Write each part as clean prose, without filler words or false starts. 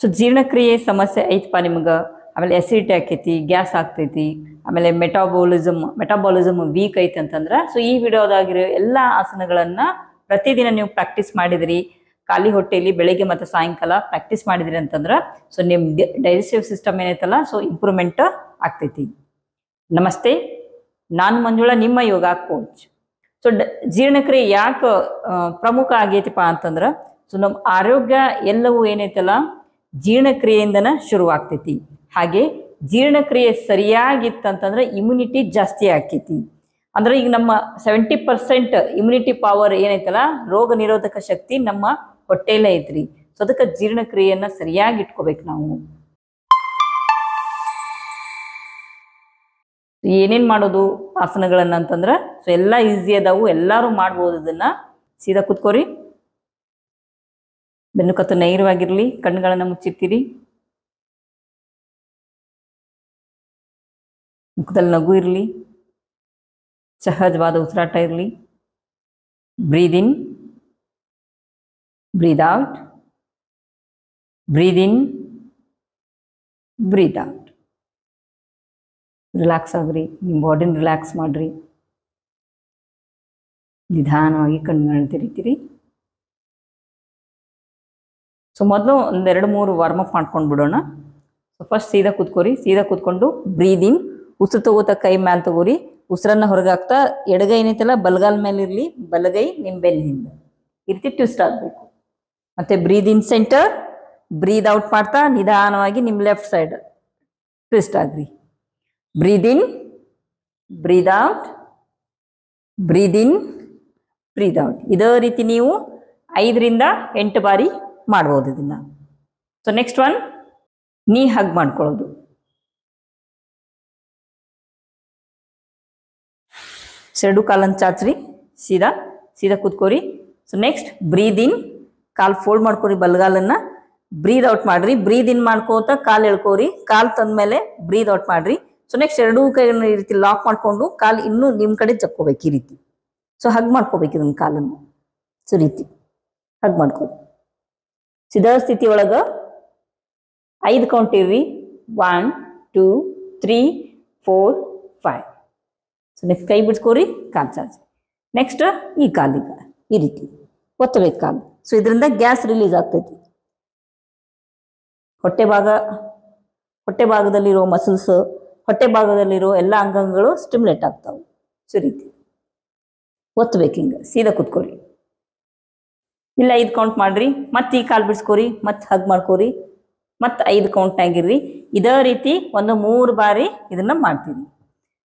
So ಜೀರ್ಣಕ್ರಿಯೆ ಸಮಸ್ಯೆ ಐತಪ್ಪ ನಿಮ್ಗೆ, ಆಮೇಲೆ ಎಸಿಡಿಟಿ ಆಕೈತಿ, ಗ್ಯಾಸ್ ಆಗ್ತೈತಿ, ಆಮೇಲೆ ಮೆಟಾಬಾಲಿಸಮ್ ವೀಕ್ ಐತಿ ಅಂತಂದ್ರೆ ಸೊ ಈ ವಿಡಿಯೋದಾಗಿರೋ ಎಲ್ಲ ಆಸನಗಳನ್ನ ಪ್ರತಿದಿನ ನೀವು ಪ್ರಾಕ್ಟೀಸ್ ಮಾಡಿದ್ರಿ, ಖಾಲಿ ಹೊಟ್ಟೆಯಲ್ಲಿ ಬೆಳಿಗ್ಗೆ ಮತ್ತು ಸಾಯಂಕಾಲ ಪ್ರಾಕ್ಟೀಸ್ ಮಾಡಿದ್ರಿ ಅಂತಂದ್ರೆ ಸೊ ನಿಮ್ಮ ಡೈಜೆಸ್ಟಿವ್ ಸಿಸ್ಟಮ್ ಏನೈತಲ್ಲ ಸೊ ಇಂಪ್ರೂವ್ಮೆಂಟ್ ಆಗ್ತೈತಿ. ನಮಸ್ತೆ, ನಾನು ಮಂಜುಳಾ, ನಿಮ್ಮ ಯೋಗ ಕೋಚ್. ಸೊ ಜೀರ್ಣಕ್ರಿಯೆ ಯಾಕೆ ಪ್ರಮುಖ ಆಗೈತಿಪ್ಪ ಅಂತಂದ್ರೆ ಸೊ ನಮ್ಮ ಆರೋಗ್ಯ ಎಲ್ಲವೂ ಏನೈತಲ್ಲ ಜೀರ್ಣಕ್ರಿಯೆಯಿಂದನ ಶುರುವಾಗ್ತೈತಿ. ಹಾಗೆ ಜೀರ್ಣಕ್ರಿಯೆ ಸರಿಯಾಗಿತ್ತಂತಂದ್ರೆ ಇಮ್ಯುನಿಟಿ ಜಾಸ್ತಿ ಆಕೈತಿ. ಅಂದ್ರೆ ಈಗ ನಮ್ಮ 70% ಇಮ್ಯುನಿಟಿ ಪವರ್ ಏನೈತಲ್ಲ, ರೋಗ ನಿರೋಧಕ ಶಕ್ತಿ ನಮ್ಮ ಹೊಟ್ಟೆಯಲ್ಲೇ ಐತ್ರಿ. ಸೊ ಅದಕ್ಕೆ ಜೀರ್ಣಕ್ರಿಯೆಯನ್ನ ಸರಿಯಾಗಿ ಇಟ್ಕೋಬೇಕು ನಾವು. ಏನೇನ್ ಮಾಡೋದು ಆಸನಗಳನ್ನ ಅಂತಂದ್ರ ಸೊ ಎಲ್ಲ ಈಸಿ ಅದಾವು, ಎಲ್ಲಾರು ಮಾಡ್ಬೋದು. ಇದನ್ನ ಸೀದಾ ಕುತ್ಕೋರಿ, ಬೆನ್ನು ಕತ್ತು ನೇರವಾಗಿರ್ಲಿ, ಕಣ್ಣುಗಳನ್ನ ಮುಚ್ಚಿರ್ತೀರಿ, ಮುಖದಲ್ಲಿ ನಗು ಇರಲಿ, ಸಹಜವಾದ ಉಸಿರಾಟ ಇರಲಿ. ಬ್ರೀದ್ ಇನ್, ಬ್ರೀದ್ ಔಟ್, ಬ್ರೀದ್ ಇನ್, ಬ್ರೀದ್ ಔಟ್. ರಿಲ್ಯಾಕ್ಸ್ ಆಗ್ರಿ, ನಿಮ್ಮ ಬಾಡಿನ ರಿಲ್ಯಾಕ್ಸ್ ಮಾಡ್ರಿ. ನಿಧಾನವಾಗಿ ಕಣ್ಣುಗಳನ್ನ ತೆರಿತೀರಿ. ಸೊ ಮೊದಲು ಒಂದು 2-3 ವಾರ್ಮಪ್ ಮಾಡ್ಕೊಂಡು ಬಿಡೋಣ. ಸೊ ಫಸ್ಟ್ ಸೀದಾ ಕೂತ್ಕೋರಿ, ಸೀದಾ ಕೂತ್ಕೊಂಡು ಬ್ರೀದ್ ಇನ್, ಉಸಿರು ತಗೋತಾ ಕೈ ಮ್ಯಾಲೆ ತಗೋರಿ, ಉಸಿರನ್ನ ಹೊರಗೆ ಹಾಕ್ತಾ ಎಡಗೈ ಏನೈತಲ್ಲ ಬಲಗಾಲ ಮೇಲೆ ಇರಲಿ, ಬಲಗೈ ನಿಮ್ಮ ಬೆನ್ನ ಹಿಂದೆ ಈ ರೀತಿ ಟ್ವಿಸ್ಟ್ ಆಗಬೇಕು. ಮತ್ತೆ ಬ್ರೀದ್ ಇನ್ ಸೆಂಟರ್, ಬ್ರೀದ್ ಔಟ್ ಮಾಡ್ತಾ ನಿಧಾನವಾಗಿ ನಿಮ್ಮ ಲೆಫ್ಟ್ ಸೈಡ್ ಟ್ವಿಸ್ಟ್ ಆಗ್ರಿ. ಬ್ರೀದ್ ಇನ್, ಬ್ರೀದ್ ಔಟ್, ಬ್ರೀದ್ ಇನ್, ಬ್ರೀದ್ ಔಟ್. ಇದೇ ರೀತಿ ನೀವು 5ರಿಂದ 8 ಬಾರಿ ಮಾಡ್ಬೋದು ಇದನ್ನ. ಸೊ ನೆಕ್ಸ್ಟ್ ಒನ್, ನೀ ಹಗ್ ಮಾಡ್ಕೊಳ್ಳೋದು. ಎರಡು ಕಾಲನ್ನು ಚಾಚ್ರಿ, ಸೀದಾ ಸೀದಾ ಕೂತ್ಕೋರಿ. ಸೊ ನೆಕ್ಸ್ಟ್ ಬ್ರೀದ್ ಇನ್, ಕಾಲು ಫೋಲ್ಡ್ ಮಾಡ್ಕೋರಿ ಬಲಗಾಲನ್ನ, ಬ್ರೀದ್ ಔಟ್ ಮಾಡ್ರಿ. ಬ್ರೀದ್ ಇನ್ ಮಾಡ್ಕೋತ ಕಾಲು ಎಳ್ಕೋರಿ, ಕಾಲು ತಂದ್ಮೇಲೆ ಬ್ರೀದ್ ಔಟ್ ಮಾಡ್ರಿ. ಸೊ ನೆಕ್ಸ್ಟ್ ಎರಡೂ ಕೈಗಳನ್ನ ಈ ರೀತಿ ಲಾಕ್ ಮಾಡ್ಕೊಂಡು ಕಾಲು ಇನ್ನೂ ನಿಮ್ಮ ಕಡೆ ಜಕ್ಕೋಬೇಕು ಈ ರೀತಿ. ಸೊ ಹಗ್ ಮಾಡ್ಕೋಬೇಕು ಇದನ್ನ ಕಾಲನ್ನು. ಸೊ ರೀತಿ ಹಗ್ ಮಾಡ್ಕೋರಿ. ಸಿದ್ಧ ಸ್ಥಿತಿ ಒಳಗ 5 ಕೌಂಟ್ ಇರ್ರಿ. 1 2 3 4 5. ಸೊ ನೆಕ್ಸ್ಟ್ ಕೈ ಬಿಡ್ಸ್ಕೋರಿ, ಕಾಲು ಚಾಚಿ. ನೆಕ್ಸ್ಟ್ ಈ ಕಾಲಿಗ ಈ ರೀತಿ ಒತ್ತಬೇಕು ಕಾಲು. ಸೊ ಇದರಿಂದ ಗ್ಯಾಸ್ ರಿಲೀಸ್ ಆಗ್ತೈತಿ. ಹೊಟ್ಟೆ ಭಾಗದಲ್ಲಿರೋ ಮಸಲ್ಸ್, ಹೊಟ್ಟೆ ಭಾಗದಲ್ಲಿರೋ ಎಲ್ಲ ಅಂಗಾಂಗಗಳು ಸ್ಟಿಮ್ಯುಲೇಟ್ ಆಗ್ತಾವೆ. ಸೊ ರೀತಿ ಒತ್ತಬೇಕು, ಹಿಂಗೆ ಸೀದಾ ಕುತ್ಕೋರಿ. ಇಲ್ಲ 5 ಕೌಂಟ್ ಮಾಡ್ರಿ, ಮತ್ತೆ ಈ ಕಾಲು ಬಿಡಿಸ್ಕೋರಿ, ಮತ್ತೆ ಹಗ್ ಮಾಡ್ಕೋರಿ, ಮತ್ತೆ 5 ಕೌಂಟ್ನಾಗಿರ್ರಿ. ಇದೇ ರೀತಿ ಒಂದು 3 ಬಾರಿ ಇದನ್ನ ಮಾಡ್ತೀವಿ.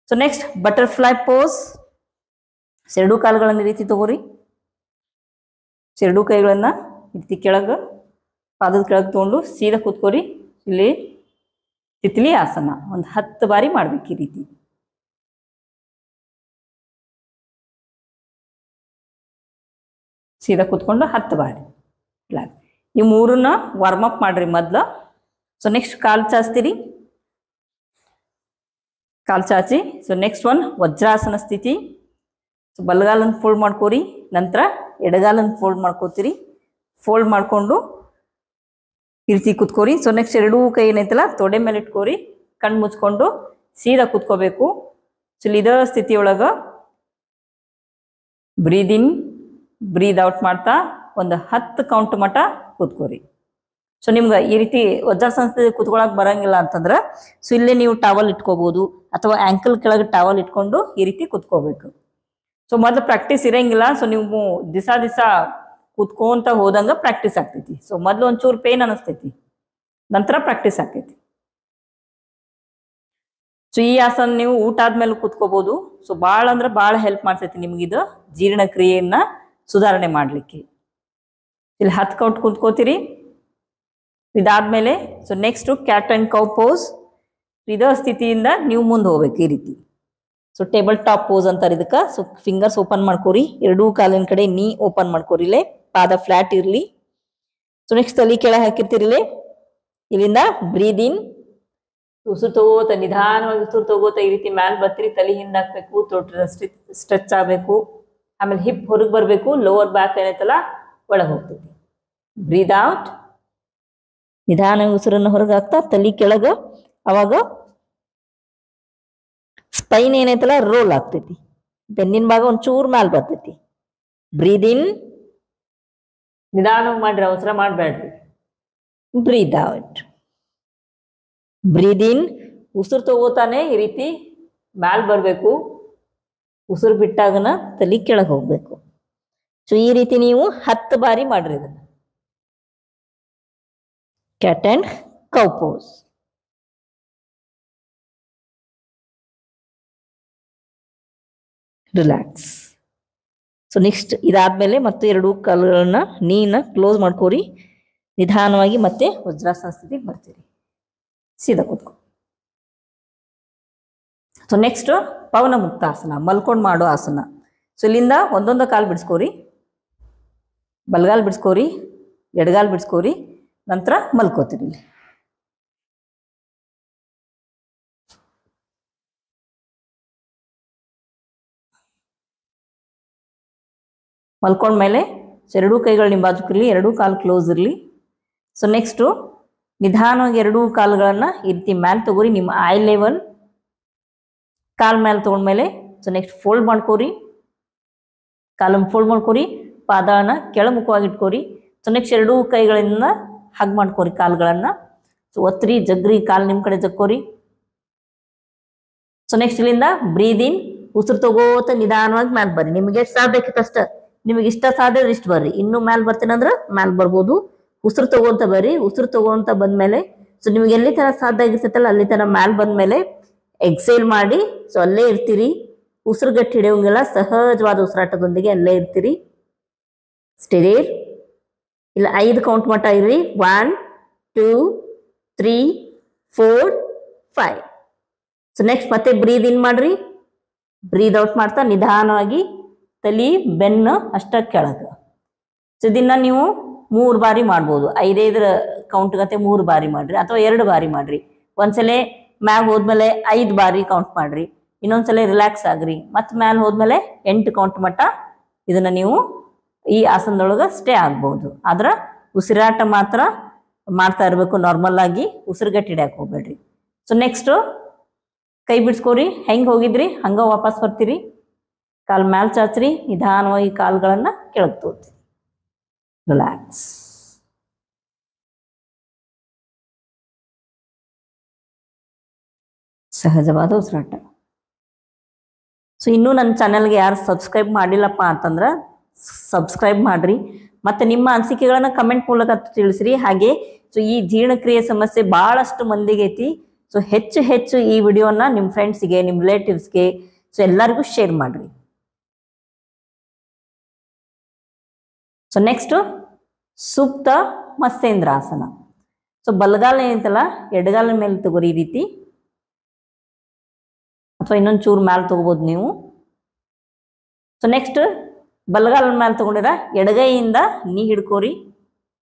So next butterfly pose. ಎರಡೂ ಕಾಲುಗಳನ್ನ ಈ ರೀತಿ ತಗೋರಿ, ಎರಡೂ ಕೈಗಳನ್ನ ಈ ರೀತಿ ಕೆಳಗೆ ಪಾದದ ಕೆಳಗೆ ತಗೊಂಡು ಸೀದಾ ಕೂತ್ಕೋರಿ. ಇಲ್ಲಿ ತಿತ್ಲಿ ಆಸನ ಒಂದು 10 ಬಾರಿ ಮಾಡ್ಬೇಕು ಈ ರೀತಿ. ಸೀದಾ ಕೂತ್ಕೊಂಡು 10 ಬಾರಿ. ಈ 3ನ್ನ ವಾರ್ಮಪ್ ಮಾಡ್ರಿ ಮೊದ್ಲು. ಸೊ ನೆಕ್ಸ್ಟ್ ಕಾಲು ಚಾಚ್ತೀರಿ, ಕಾಲು ಚಾಚಿ. ಸೊ ನೆಕ್ಸ್ಟ್ ಒನ್ ವಜ್ರಾಸನ ಸ್ಥಿತಿ. ಸೊ ಬಲಗಾಲನ್ನು ಫೋಲ್ಡ್ ಮಾಡ್ಕೋರಿ, ನಂತರ ಎಡಗಾಲನ್ನು ಫೋಲ್ಡ್ ಮಾಡ್ಕೋತೀರಿ. ಫೋಲ್ಡ್ ಮಾಡಿಕೊಂಡು ಈ ರೀತಿ ಕುತ್ಕೋರಿ. ಸೊ ನೆಕ್ಸ್ಟ್ ಎರಡೂ ಕೈ ಏನೈತಲ್ಲ ತೊಡೆ ಮೇಲೆ ಇಟ್ಕೋರಿ, ಕಣ್ಣು ಮುಚ್ಕೊಂಡು ಸೀದಾ ಕುತ್ಕೋಬೇಕು. ಸೊ ಇದೇ ಸ್ಥಿತಿಯೊಳಗೆ ಬ್ರೀದ್ ಇನ್, ಬ್ರೀದ್ ಔಟ್ ಮಾಡ್ತಾ ಒಂದು 10 ಕೌಂಟ್ ಮಟ್ಟ ಕೂತ್ಕೋರಿ. ಸೊ ನಿಮ್ಗೆ ಈ ರೀತಿ ವಜ್ರಾಸನ ಸ್ಥಿತಿ ಕೂತ್ಕೊಳಕ್ ಬರಂಗಿಲ್ಲ ಅಂತಂದ್ರೆ ಸೊ ಇಲ್ಲೇ ನೀವು ಟವಲ್ ಇಟ್ಕೋಬಹುದು, ಅಥವಾ ಆಂಕಲ್ ಕೆಳಗೆ ಟವಲ್ ಇಟ್ಕೊಂಡು ಈ ರೀತಿ ಕುತ್ಕೋಬೇಕು. ಸೊ ಮೊದಲು ಪ್ರಾಕ್ಟೀಸ್ ಇರಂಗಿಲ್ಲ. ಸೊ ನೀವು ದಿವಸ ಕೂತ್ಕೊಂತ ಹೋದಂಗ ಪ್ರಾಕ್ಟೀಸ್ ಆಗ್ತೈತಿ. ಸೊ ಮೊದಲು ಒಂಚೂರು ಪೇನ್ ಅನಿಸ್ತೈತಿ, ನಂತರ ಪ್ರಾಕ್ಟೀಸ್ ಆಗ್ತೈತಿ. ಸೊ ಈ ಆಸನ ನೀವು ಊಟ ಆದ್ಮೇಲೆ ಕೂತ್ಕೋಬಹುದು. ಸೊ ಭಾಳ ಅಂದ್ರೆ ಭಾಳ ಹೆಲ್ಪ್ ಮಾಡ್ತೈತಿ ನಿಮ್ಗಿದು ಜೀರ್ಣಕ್ರಿಯೆಯನ್ನ ಸುಧಾರಣೆ ಮಾಡ್ಲಿಕ್ಕೆ. ಇಲ್ಲಿ 10 ಕೌಂಟ್ ಕೂತ್ಕೋತೀರಿ. ಇದಾದ್ಮೇಲೆ so next cat and cow pose. ಇದೇ ಸ್ಥಿತಿಯಿಂದ ನೀವು ಮುಂದೆ ಹೋಗ್ಬೇಕು ಈ ರೀತಿ. ಸೊ ಟೇಬಲ್ ಟಾಪ್ ಪೋಸ್ ಅಂತಾರೆ ಇದಕ್ಕೆ. ಸೊ ಫಿಂಗರ್ಸ್ ಓಪನ್ ಮಾಡ್ಕೋರಿ, ಎರಡೂ ಕಾಲಿನ ಕಡೆ ನೀ ಓಪನ್ ಮಾಡ್ಕೋರಿಲೆ, ಪಾದ ಫ್ಲಾಟ್ ಇರಲಿ. ಸೊ ನೆಕ್ಸ್ಟ್ ತಲೆ ಕೆಳಗೆ ಹಾಕಿರ್ತಿರಿಲೆ. ಇಲ್ಲಿಂದ ಬ್ರೀದ್ ಇನ್, ಉಸಿರು ತಗೋತ ನಿಧಾನವಾಗಿ ಉಸಿರು ತಗೋತ ಈ ರೀತಿ ಮ್ಯಾಲ್ ಬರ್ತೀರಿ, ತಲೆ ಹಿಂದೆ ಹಾಕ್ಬೇಕು, ತೊಟ್ರ ಸ್ಟ್ರೆಚ್ ಆಗಬೇಕು. ಆಮೇಲೆ ಹಿಪ್ ಹೊರಗೆ ಬರಬೇಕು, ಲೋವರ್ ಬ್ಯಾಕ್ ಏನೈತಲ್ಲ ಒಳಗೆ ಹೋಗ್ತೈತಿ. ಬ್ರೀದ್ ಔಟ್, ನಿಧಾನ ಉಸಿರನ್ನು ಹೊರಗೆ ಹಾಕ್ತಾ ತಲೆ ಕೆಳಗ, ಅವಾಗ ಸ್ಪೈನ್ ಏನೈತಲ್ಲ ರೋಲ್ ಆಗ್ತೈತಿ, ಬೆನ್ನಿನ ಭಾಗ ಒಂಚೂರು ಮ್ಯಾಲ್ ಬರ್ತೈತಿ. ಬ್ರೀದ್ ಇನ್, ನಿಧಾನ ಮಾಡ್ರಿ, ಅವಸರ ಮಾಡಬೇಡ್ರಿ. Breathe out. ಬ್ರೀದ್ ಇನ್, ಉಸಿರು ತಗೋತಾನೆ ಈ ರೀತಿ ಮ್ಯಾಲ್ ಬರಬೇಕು, ಉಸಿರು ಬಿಟ್ಟಾಗನ ತಲೆ ಕೆಳಗೆ ಹೋಗ್ಬೇಕು. ಸೊ ಈ ರೀತಿ ನೀವು 10 ಬಾರಿ ಮಾಡ್ರಿ ಇದನ್ನ. Cat and cow pose. Relax. So next ಇದಾದ್ಮೇಲೆ ಮತ್ತೆ 2 ಕಾಲುಗಳನ್ನ ನೀನ ಕ್ಲೋಸ್ ಮಾಡ್ಕೋರಿ. ನಿಧಾನವಾಗಿ ಮತ್ತೆ ವಜ್ರಾಸನ ಸ್ಥಿತಿಗೆ ಬರ್ತೀರಿ. ಸೀದಾ ಕೂತ್ಕೊ. ಸೊ ನೆಕ್ಸ್ಟ್ ಪವನ ಮುಕ್ತಾಸನ, ಮಲ್ಕೊಂಡು ಮಾಡೋ ಆಸನ. ಸೊ ಇಲ್ಲಿಂದ ಒಂದೊಂದು ಕಾಲು ಬಿಡಿಸ್ಕೋರಿ. ಬಲಗಾಲ್ ಬಿಡಿಸ್ಕೋರಿ, ಎಡಗಾಲ್ ಬಿಡಿಸ್ಕೋರಿ, ನಂತರ ಮಲ್ಕೋತೀರಿ. ಮಲ್ಕೊಂಡ್ಮೇಲೆ ಎರಡೂ ಕೈಗಳು ನಿಮ್ಮ ಬಾಜುಕಿರಲಿ, ಎರಡೂ ಕಾಲು ಕ್ಲೋಸ್ ಇರಲಿ. ಸೊ ನೆಕ್ಸ್ಟು ನಿಧಾನವಾಗಿ ಎರಡೂ ಕಾಲುಗಳನ್ನು ಈ ರೀತಿ ಮ್ಯಾಲೆ ತಗೋರಿ, ನಿಮ್ಮ ಐ ಲೆವೆಲ್ ಕಾಲು ಮ್ಯಾಲೆ ತೊಗೊಂಡ್ಮೇಲೆ. ಸೊ ನೆಕ್ಸ್ಟ್ ಫೋಲ್ಡ್ ಮಾಡ್ಕೋರಿ, ಕಾಲನ್ನು ಫೋಲ್ಡ್ ಮಾಡ್ಕೋರಿ, ಪಾದನ ಕೆಳಮುಖವಾಗಿ ಇಟ್ಕೋರಿ. ಸೊ ನೆಕ್ಸ್ಟ್ ಎರಡೂ ಕೈಗಳಿಂದ ಹಗ್ ಮಾಡ್ಕೋರಿ ಕಾಲುಗಳನ್ನು. ಸೊ ಒತ್ತರಿ, ಜಗ್ರಿ, ಕಾಲು ನಿಮ್ಮ ಕಡೆ ಜಕ್ಕೋರಿ. ಸೊ ನೆಕ್ಸ್ಟ್ ಇಲ್ಲಿಂದ ಬ್ರೀದ್ ಇನ್, ಉಸಿರು ತಗೋತ ನಿಧಾನವಾಗಿ ಮ್ಯಾಲೆ ಬರ್ರಿ. ನಿಮಗೆ ಎಷ್ಟು ಸಾಧ್ಯಕ್ಕೆ ಅಷ್ಟ, ನಿಮಗೆ ಇಷ್ಟ ಸಾಧ್ಯ ಇಷ್ಟು ಬರ್ರಿ. ಇನ್ನೂ ಮ್ಯಾಲೆ ಬರ್ತೀನಂದ್ರೆ ಮ್ಯಾಲೆ ಬರ್ಬೋದು. ಉಸಿರು ತಗೋಂತ ಬರ್ರಿ. ಉಸಿರು ತಗೋಂತ ಬಂದ್ಮೇಲೆ ಸೊ ನಿಮ್ಗೆ ಎಲ್ಲಿ ತರ ಸಾಧ್ಯ ಆಗಿರ್ತೈತಲ್ಲ ಅಲ್ಲಿ ತರ ಮ್ಯಾಲೆ ಬಂದ್ಮೇಲೆ ಎಕ್ಸೇಲ್ ಮಾಡಿ. ಸೊ ಅಲ್ಲೇ ಇರ್ತೀರಿ, ಉಸಿರು ಗಟ್ಟಿ ಹಿಡಿಯೋಂಗಿಲ್ಲ, ಸಹಜವಾದ ಉಸಿರಾಟದೊಂದಿಗೆ ಅಲ್ಲೇ ಇರ್ತೀರಿ. Stay there. ಇಲ್ಲ 5 ಕೌಂಟ್ ಮಟ್ಟ ಇರ್ರಿ. 1 2 3 4 5. ಸೊ ನೆಕ್ಸ್ಟ್ ಮತ್ತೆ ಬ್ರೀದ್ ಇನ್ ಮಾಡ್ರಿ, ಬ್ರೀದ್ ಔಟ್ ಮಾಡ್ತಾ ನಿಧಾನವಾಗಿ ತಲೆ ಬೆನ್ನು ಅಷ್ಟ ಕೆಳಗೆ. ಸೊ ಇದನ್ನ ನೀವು 3 ಬಾರಿ ಮಾಡ್ಬೋದು. 5 ಕೌಂಟ್ ಗತೆ 3 ಬಾರಿ ಮಾಡ್ರಿ, ಅಥವಾ 2 ಬಾರಿ ಮಾಡ್ರಿ. ಒಂದ್ಸಲ ಮ್ಯಾಗ ಹೋದ್ಮೇಲೆ 5 ಬಾರಿ ಕೌಂಟ್ ಮಾಡ್ರಿ, ಇನ್ನೊಂದ್ಸಲ ರಿಲ್ಯಾಕ್ಸ್ ಆಗ್ರಿ, ಮತ್ತೆ ಮ್ಯಾಲ ಹೋದ್ಮೇಲೆ 8 ಕೌಂಟ್ ಮಟ್ಟ ಇದನ್ನ ನೀವು ಈ ಆಸನದೊಳಗೆ ಸ್ಟೇ ಆಗ್ಬೋದು. ಆದ್ರೆ ಉಸಿರಾಟ ಮಾತ್ರ ಮಾಡ್ತಾ ಇರಬೇಕು ನಾರ್ಮಲ್ ಆಗಿ, ಉಸಿರುಗಟ್ಟಿ ಹಿಡಿಯಕ್ಕೆ ಹೋಗ್ಬೇಡ್ರಿ. ಸೊ ನೆಕ್ಸ್ಟ್ ಕೈ ಬಿಡಿಸ್ಕೋರಿ, ಹೆಂಗೆ ಹೋಗಿದ್ರಿ ಹಂಗ ವಾಪಸ್ ಬರ್ತೀರಿ. ಕಾಲು ಮ್ಯಾಲ್ ಚಾಚ್ರಿ, ನಿಧಾನವಾಗಿ ಕಾಲುಗಳನ್ನು ಕೆಳಗೆ ತೋರ್ತೀರಿ. ರಿಲ್ಯಾಕ್ಸ್. ಸಹಜವಾದ ಉಸಿರಾಟ. ಸೊ ಇನ್ನೂ ನನ್ನ ಚಾನೆಲ್ಗೆ ಯಾರು ಸಬ್ಸ್ಕ್ರೈಬ್ ಮಾಡಿಲ್ಲಪ್ಪ ಅಂತಂದ್ರೆ ಸಬ್ಸ್ಕ್ರೈಬ್ ಮಾಡ್ರಿ. ಮತ್ತು ನಿಮ್ಮ ಅನಿಸಿಕೆಗಳನ್ನು ಕಮೆಂಟ್ ಮೂಲಕ ತಿಳಿಸ್ರಿ. ಹಾಗೆ ಸೊ ಈ ಜೀರ್ಣಕ್ರಿಯೆ ಸಮಸ್ಯೆ ಭಾಳಷ್ಟು ಮಂದಿಗೆ ಐತಿ. ಸೊ ಹೆಚ್ಚು ಈ ವಿಡಿಯೋನ ನಿಮ್ಮ ಫ್ರೆಂಡ್ಸ್ಗೆ, ನಿಮ್ಮ ರಿಲೇಟಿವ್ಸ್ಗೆ, ಸೊ ಎಲ್ಲರಿಗೂ ಶೇರ್ ಮಾಡ್ರಿ. ಸೊ ನೆಕ್ಸ್ಟು ಸುಪ್ತ ಮತ್ಸ್ಯೇಂದ್ರಾಸನ. ಸೊ ಬಲಗಾಲ ಏನೈತಲ್ಲ ಎಡಗಾಲ ಮೇಲೆ ತಗೋರಿ ಈ ರೀತಿ, ಅಥವಾ ಇನ್ನೊಂದು ಚೂರು ಮ್ಯಾಲೆ ತಗೋಬೋದು ನೀವು. ಸೊ ನೆಕ್ಸ್ಟ್ ಬಲಗಾಲ ಮೇಲೆ ತಗೊಂಡಿರ ಎಡಗೈಯಿಂದ ನೀ ಹಿಡ್ಕೋರಿ.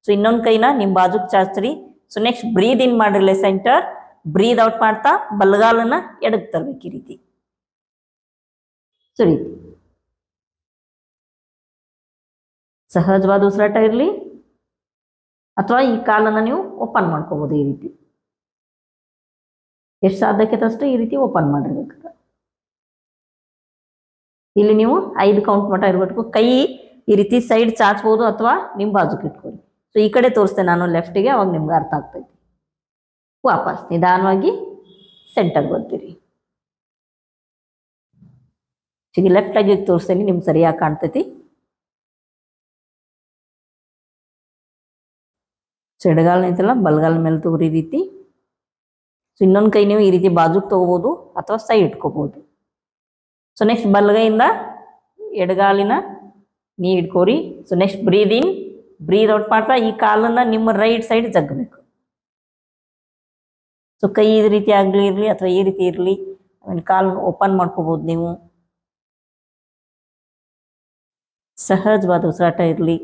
ಸೊ ಇನ್ನೊಂದು ಕೈನ ನಿಮ್ಮ ಬಾಜುಕ್ ಚಾಚ್ರಿ. ಸೊ ನೆಕ್ಸ್ಟ್ ಬ್ರೀದ್ ಇನ್ ಮಾಡ್ರಿ ಸೆಂಟರ್, ಬ್ರೀದ್ ಔಟ್ ಮಾಡ್ತಾ ಬಲಗಾಲನ್ನ ಎಡಕ್ಕೆ ತರ್ಬೇಕು ಈ ರೀತಿ. ಸೊ ರೀತಿ ಸಹಜವಾದ ಉಸಿರಾಟ ಇರಲಿ, ಅಥವಾ ಈ ಕಾಲನ್ನು ನೀವು ಓಪನ್ ಮಾಡ್ಕೋಬೋದು ಈ ರೀತಿ. ಎಷ್ಟು ಸಾಧ್ಯಕ್ಕೆ ಅಷ್ಟು ಈ ರೀತಿ ಓಪನ್ ಮಾಡಿರ್ಬೇಕು. ಇಲ್ಲಿ ನೀವು 5 ಕೌಂಟ್ ಮಟ್ಟ ಇರಬೇಕು. ಕೈ ಈ ರೀತಿ ಸೈಡ್ ಚಾಚ್ಬೋದು, ಅಥವಾ ನಿಮ್ಮ ಬಾಜುಕ್ಕೆ ಇಟ್ಕೊಳ್ಳಿ. ಸೊ ಈ ಕಡೆ ತೋರಿಸ್ತೇನೆ ನಾನು ಲೆಫ್ಟಿಗೆ, ಅವಾಗ ನಿಮ್ಗೆ ಅರ್ಥ ಆಗ್ತೈತಿ. ವಾಪಸ್ ನಿಧಾನವಾಗಿ ಸೆಂಟರ್ ಬರ್ತೀರಿ. ಈಗ ಲೆಫ್ಟ್ ಆಗಿ ತೋರಿಸ್ತೇನೆ, ನಿಮ್ಗೆ ಸರಿಯಾಗಿ ಕಾಣ್ತೈತಿ. ಸೊ ಎಡಗಾಲ ಐತಲ್ಲ ಬಲಗಾಲ ಮೇಲೆ ತಗೋರಿ ಈ ರೀತಿ. ಸೊ ಇನ್ನೊಂದು ಕೈ ನೀವು ಈ ರೀತಿ ಬಾಜುಗೆ ತಗೋಬೋದು, ಅಥವಾ ಸೈಡ್ ಇಟ್ಕೋಬೋದು. ಸೊ ನೆಕ್ಸ್ಟ್ ಬಲಗೈಯಿಂದ ಎಡಗಾಲಿನ ನೀ ಇಟ್ಕೋರಿ. ಸೊ ನೆಕ್ಸ್ಟ್ ಬ್ರೀದ್ ಇನ್, ಬ್ರೀದ್ ಔಟ್ ಮಾಡ್ತಾ ಈ ಕಾಲನ್ನು ನಿಮ್ಮ ರೈಟ್ ಸೈಡ್ ಜಗ್ಗಬೇಕು. ಸೊ ಕೈ ಈ ರೀತಿ ಆಗಲಿ ಇರಲಿ, ಅಥವಾ ಈ ರೀತಿ ಇರಲಿ. ಆಮೇಲೆ ಕಾಲನ್ನು ಓಪನ್ ಮಾಡ್ಕೋಬೋದು ನೀವು. ಸಹಜವಾದ ಉಸಿರಾಟ ಇರಲಿ.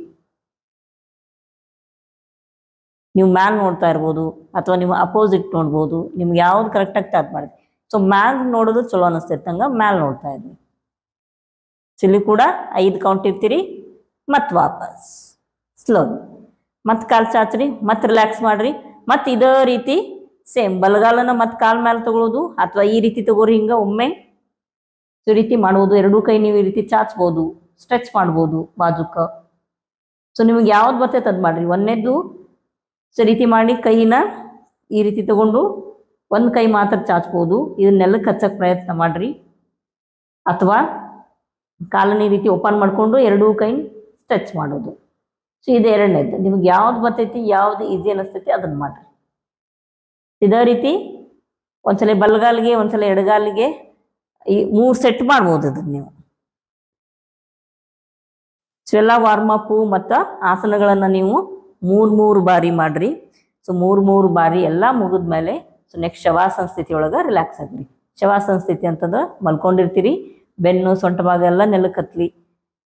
ನೀವು ಮ್ಯಾಲ್ ನೋಡ್ತಾ ಇರ್ಬೋದು, ಅಥವಾ ನೀವು ಅಪೋಸಿಟ್ ನೋಡ್ಬೋದು. ನಿಮ್ಗೆ ಯಾವ್ದು ಕರೆಕ್ಟಾಗಿ ಟಾಪ್ ಮಾಡಿದ್ರಿ. ಸೊ ಮ್ಯಾಲ್ ನೋಡೋದು ಚಲೋ ಅನಿಸ್ತೈತಂಗ ಮ್ಯಾಲ್ ನೋಡ್ತಾ ಇದ್ರಿ. ಇಲ್ಲಿ ಕೂಡ 5 ಕೌಂಟ್ ಇರ್ತೀರಿ. ಮತ್ತು ವಾಪಸ್ ಸ್ಲೋ, ಮತ್ತೆ ಕಾಲು ಚಾಚ್ರಿ, ಮತ್ತೆ ರಿಲ್ಯಾಕ್ಸ್ ಮಾಡ್ರಿ, ಮತ್ತು ಇದೇ ರೀತಿ ಸೇಮ್ ಬಲಗಾಲನ ಮತ್ತು ಕಾಲ್ ಮೇಲೆ ತಗೊಳ್ಳೋದು, ಅಥವಾ ಈ ರೀತಿ ತಗೋರಿ ಹಿಂಗೆ ಒಮ್ಮೆ ಈ ರೀತಿ ಮಾಡ್ಬೋದು. ಎರಡೂ ಕೈ ನೀವು ಈ ರೀತಿ ಚಾಚ್ಬೋದು, ಸ್ಟ್ರೆಚ್ ಮಾಡ್ಬೋದು ಬಾಜುಕ. ಸೊ ನಿಮಗೆ ಯಾವ್ದು ಬರ್ತೈತೆ ಅದು ಮಾಡ್ರಿ. ಒಂದನೇದ್ದು ಸೊ ರೀತಿ ಮಾಡಿ ಕೈನ ಈ ರೀತಿ ತಗೊಂಡು ಒಂದು ಕೈ ಮಾತ್ರ ಚಾಚ್ಬೋದು, ಇದನ್ನೆಲ್ಲಕ್ಕೆ ಹಚ್ಚಕ್ಕೆ ಪ್ರಯತ್ನ ಮಾಡ್ರಿ. ಅಥವಾ ಕಾಲನ್ನ ಈ ರೀತಿ ಓಪನ್ ಮಾಡಿಕೊಂಡು ಎರಡೂ ಕೈ ಸ್ಟ್ರೆಚ್ ಮಾಡೋದು. ಸೊ ಇದು ಎರಡನೇದ್ದು. ನಿಮ್ಗೆ ಯಾವ್ದು ಬರ್ತೈತಿ, ಯಾವ್ದು ಈಸಿ ಅನ್ನಿಸ್ತೈತಿ ಅದನ್ನು ಮಾಡಿರಿ. ಇದೇ ರೀತಿ ಒಂದ್ಸಲ ಬಲಗಾಲಿಗೆ ಒಂದ್ಸಲ ಎಡಗಾಲಿಗೆ ಈ 3 ಸೆಟ್ ಮಾಡ್ಬೋದು ಇದನ್ನು ನೀವು. ಸೊ ಎಲ್ಲ ವಾರ್ಮಪ್ಪು ಮತ್ತು ಆಸನಗಳನ್ನು ನೀವು 3 ಬಾರಿ ಮಾಡಿರಿ. ಸೊ 3 ಬಾರಿ ಎಲ್ಲ ಮುಗಿದ್ಮೇಲೆ ಸೊ ನೆಕ್ಸ್ಟ್ ಶವಾಸನ ಸ್ಥಿತಿ ಒಳಗೆ ರಿಲ್ಯಾಕ್ಸ್ ಆಗ್ರಿ. ಶವಾಸನ ಸ್ಥಿತಿ ಅಂತಂದ್ರೆ ಮಲ್ಕೊಂಡಿರ್ತೀರಿ, ಬೆನ್ನು ಸೊಂಟ ಭಾಗ ಎಲ್ಲ ನೆಲಕ್ಕೆ ಹತ್ಲಿ,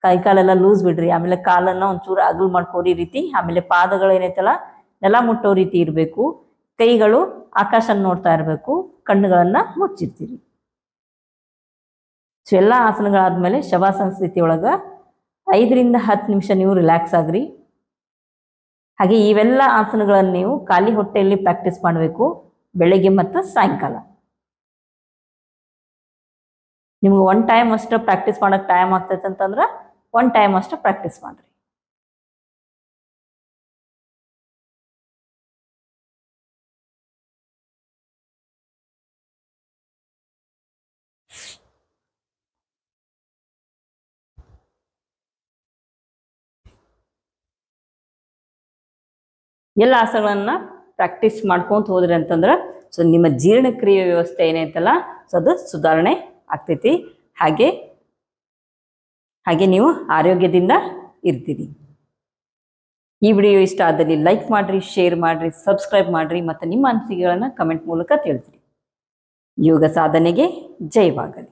ಕೈ ಕಾಲೆಲ್ಲ ಲೂಸ್ ಬಿಡ್ರಿ. ಆಮೇಲೆ ಕಾಲನ್ನು ಒಂಚೂರು ಅಗಲ್ ಮಾಡ್ಕೋರಿ ರೀತಿ. ಆಮೇಲೆ ಪಾದಗಳು ಏನೈತಲ್ಲ ನೆಲ ಮುಟ್ಟೋ ರೀತಿ ಇರಬೇಕು. ಕೈಗಳು ಆಕಾಶನ ನೋಡ್ತಾ ಇರಬೇಕು, ಕಣ್ಣುಗಳನ್ನು ಮುಚ್ಚಿರ್ತೀರಿ. ಸೊ ಎಲ್ಲ ಆಸನಗಳಾದ್ಮೇಲೆ ಶವಾಸನ ಸ್ಥಿತಿ ಒಳಗೆ 5 ರಿಂದ 10 ನಿಮಿಷ ನೀವು ರಿಲ್ಯಾಕ್ಸ್ ಆಗ್ರಿ. ಹಾಗೆ ಇವೆಲ್ಲ ಆಸನಗಳನ್ನು ನೀವು ಖಾಲಿ ಹೊಟ್ಟೆಯಲ್ಲಿ ಪ್ರಾಕ್ಟೀಸ್ ಮಾಡಬೇಕು, ಬೆಳಗ್ಗೆ ಮತ್ತು ಸಾಯಂಕಾಲ. ನಿಮ್ಗೆ 1 ಟೈಮ್ ಅಷ್ಟು ಪ್ರಾಕ್ಟೀಸ್ ಮಾಡೋಕ್ಕೆ ಟೈಮ್ ಆಗ್ತೈತೆ ಅಂತಂದ್ರೆ 1 ಟೈಮ್ ಅಷ್ಟು ಪ್ರಾಕ್ಟೀಸ್ ಮಾಡಿರಿ. ಎಲ್ಲ ಆಸನಗಳನ್ನು ಪ್ರಾಕ್ಟೀಸ್ ಮಾಡ್ಕೊಂತ ಹೋದ್ರಿ ಅಂತಂದ್ರೆ ಸೊ ನಿಮ್ಮ ಜೀರ್ಣಕ್ರಿಯೆ ವ್ಯವಸ್ಥೆ ಏನೈತಲ್ಲ ಸೊ ಅದು ಸುಧಾರಣೆ ಆಗ್ತೈತಿ. ಹಾಗೆ ನೀವು ಆರೋಗ್ಯದಿಂದ ಇರ್ತೀರಿ. ಈ ವಿಡಿಯೋ ಇಷ್ಟ ಆದಲ್ಲಿ ಲೈಕ್ ಮಾಡಿರಿ, ಶೇರ್ ಮಾಡಿರಿ, ಸಬ್ಸ್ಕ್ರೈಬ್ ಮಾಡಿರಿ ಮತ್ತು ನಿಮ್ಮ ಅನಿಸಿಕೆಗಳನ್ನು ಕಮೆಂಟ್ ಮೂಲಕ ತಿಳಿಸ್ರಿ. ಯೋಗ ಸಾಧನೆಗೆ ಜಯವಾಗಲಿ.